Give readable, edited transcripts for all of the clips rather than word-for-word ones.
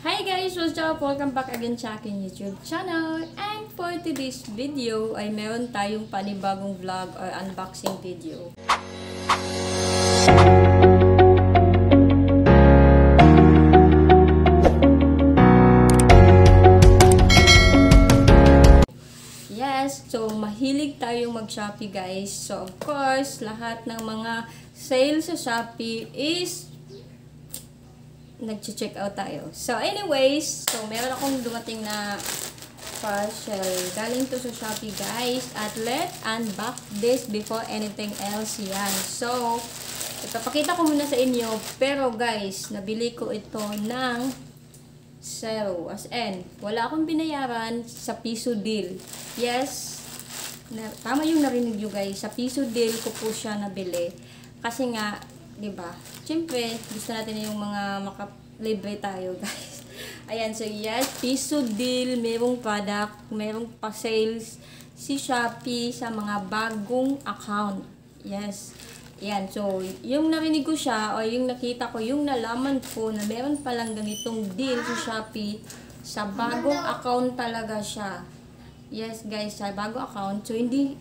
Hi guys! What's up? Welcome back again sa aking YouTube channel. And for today's video ay meron tayong panibagong vlog or unboxing video. Yes! So, mahilig tayong mag-Shopee guys. So, of course, lahat ng mga sale sa Shopee is nag-check out tayo. So, anyways, so meron akong dumating na parcel. Galing to sa Shopee, guys. At let's unbox this before anything else yan. So, ipapakita ko muna sa inyo. Pero, guys, nabili ko ito ng zero. As in, wala akong binayaran sa piso deal. Yes, tama yung narinig nyo, guys. Sa piso deal ko po siya nabili. Kasi nga, diba? Siyempre, gusto natin yung mga makalibre tayo, guys. Ayan, so yes, piso deal, merong product, merong pa-sales si Shopee sa mga bagong account. Yes. Ayan, so yung narinig ko siya, o yung nakita ko, yung nalaman ko na meron palang ganitong deal si Shopee sa bagong account talaga siya. Yes guys, sa bago account. So, hindi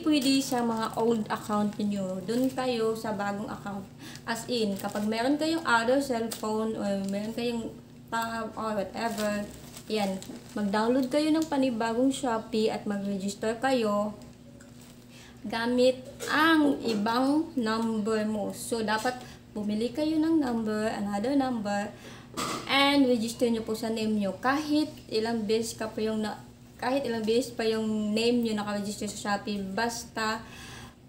pwede sa mga old account niyo. Doon kayo sa bagong account. As in, kapag meron kayong other cellphone or meron kayong tab or whatever, yan, mag-download kayo ng panibagong Shopee at mag-register kayo gamit ang ibang number mo. So, dapat bumili kayo ng number, another number, and register nyo po sa name nyo. Kahit ilang beses pa yung name nyo nakaregister sa Shopee, basta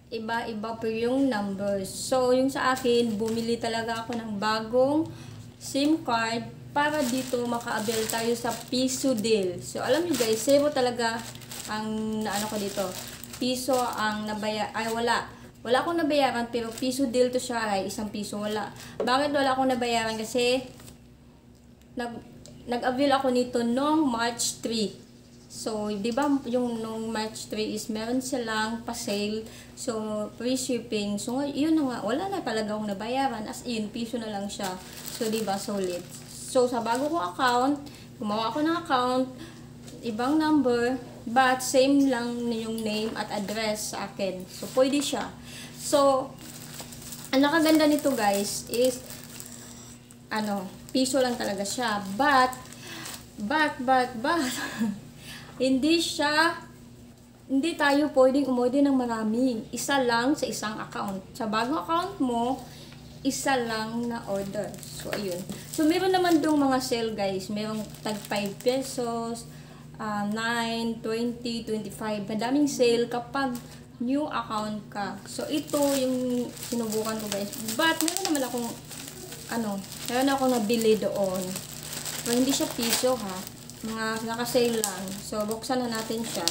iba-iba po yung numbers. So, yung sa akin, bumili talaga ako ng bagong SIM card para dito maka-avail tayo sa piso deal. So, alam nyo guys, zero talaga ang naano ko dito. Piso ang wala akong nabayaran, pero piso deal to siya ay isang piso. Wala. Bakit wala akong nabayaran? Kasi nag-avail ako nito noong March 3. So, di ba yung nung March 3 is meron silang pa-sale. So, free shipping. So, yun na nga. Wala na talaga akong nabayaran. As in, piso na lang siya. So, di ba solid. So, sa bago kong account, gumawa ako ng account, ibang number, but same lang yung name at address sa akin. So, pwede siya. So, ang nakaganda nito guys is, piso lang talaga siya. But, hindi tayo pwedeng umorder ng marami. Isa lang sa isang account. Sa bagong account mo, isa lang na order. So, ayun. So, meron naman dong mga sale, guys. Merong tag 5 pesos, 9, 20, 25. Madaming sale kapag new account ka. So, ito yung sinubukan ko, guys. But, meron akong nabili doon. Pero hindi siya piso, ha. Mga naka-sale lang. So, buksan na natin siya.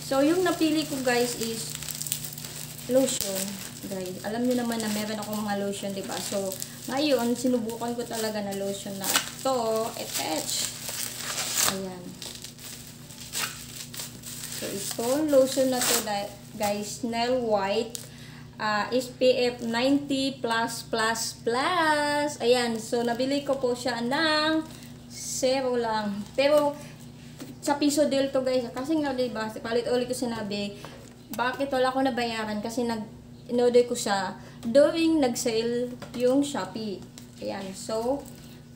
So, yung napili ko guys is lotion. Guys, alam niyo naman na meron akong mga lotion, diba? So, ngayon, sinubukan ko talaga na lotion na ito. Attach. Ayan. So, ito, lotion na to guys. Nail White. SPF 90+++. Ayan. So, nabili ko po siya ng zero lang. Pero, sa piso deal to guys. Kasi nga, diba, palit-ulit ko sinabi, bakit wala ko nabayaran? Kasi in-order ko siya during nag-sale yung Shopee. Ayan. So,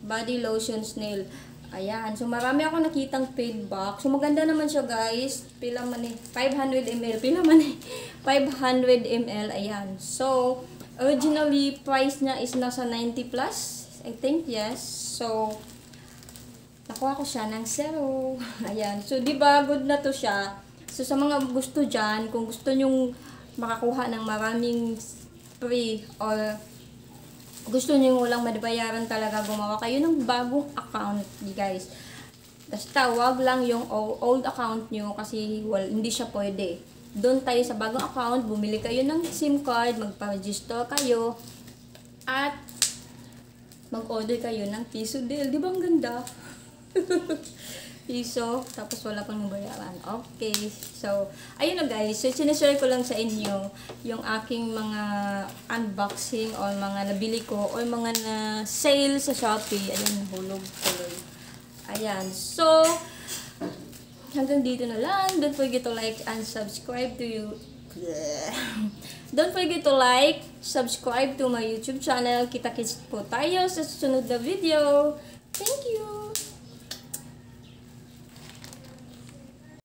body lotion nail. Ayan. So, marami ako nakitang feedback. So, maganda naman siya guys. Pila man eh. 500 ml. Pila man eh. 500 ml. Ayan. So, originally, price niya is nasa 90+. I think, yes. So, nakuha ko siya ng zero. Ayan. So, diba, good na to siya. So, sa mga gusto dyan, kung gusto nyong makakuha ng maraming free or gusto nyong walang madabayaran talaga, gumawa kayo ng bagong account, guys. Basta, wag lang yung old account nyo kasi hindi siya pwede. Doon tayo sa bagong account, bumili kayo ng SIM card, magpa-register kayo, at mag-order kayo ng piso deal. Di ba ang ganda? piso, tapos wala pang bayaran. Okay. So, ayun na guys. So, sinishare ko lang sa inyo yung aking mga unboxing or mga nabili ko or mga na sale sa Shopee. Ayun, hulog tuloy. Ayan. So, hanggang dito na lang. Don't forget to like and subscribe to you. Don't forget to like, subscribe to my YouTube channel. Kita-kits po tayo sa susunod na video. Thank you!